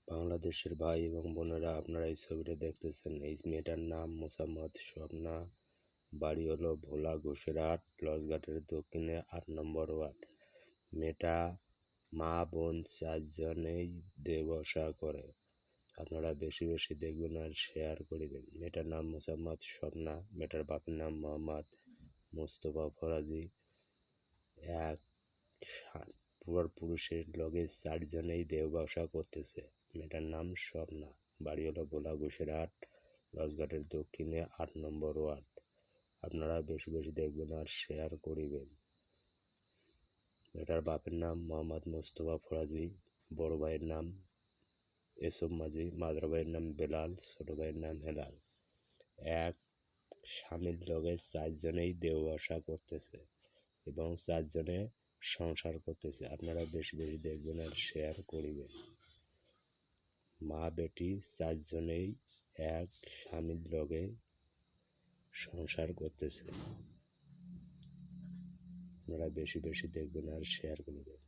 বাংলাদেশের ভাই এবং বোনেরা, আপনারা এই ছবিটা দেখতেছেন, এই মেয়েটার নাম মোসাম্মদ স্বপ্না। বাড়ি হলো ভোলা ঘোষেরহাট, লঞ্চঘাটের দক্ষিণে 8 নম্বর ওয়ার্ড। মেয়েটা মা বোন 4 জনেই দেবসা করে। আপনারা বেশি বেশি দেখবেন আর শেয়ার করিবেন। মেয়েটার নাম মোসাম্মদ স্বপ্না। মেয়েটার বাপের নাম মোহাম্মদ মোস্তফা ফরাজি। এক পুরুষের লগে 4 জনেই দেবসা করতেছে। মেয়েটার নাম স্বপ্না। বাড়ি হলো ভোলা ঘোষেরহাট, লঞ্চঘাটের দক্ষিণে 8 নম্বর ওয়ার্ড। আপনারা বেশি বেশি দেখবেন আর শেয়ার করিবেন। মেয়েটার বাপের নাম মোহাম্মদ মোস্তফা ফরাজি, বড় ভাইয়ের নাম এসব মাঝি, মাদার ভাইয়ের নাম বেলাল, ছোট ভাইয়ের নাম হেলাল। এক স্বামীর লগে 4 জনেই দেবসা করতেছে এবং 4 জনে সংসার করতেছে। আপনারা বেশি বেশি দেখবেন আর শেয়ার করিবেন। মা বেটি 4 জনেই এক স্বামীর লগে সংসার করতেছে। আপনারা বেশি বেশি দেখবেন আর শেয়ার করবেন।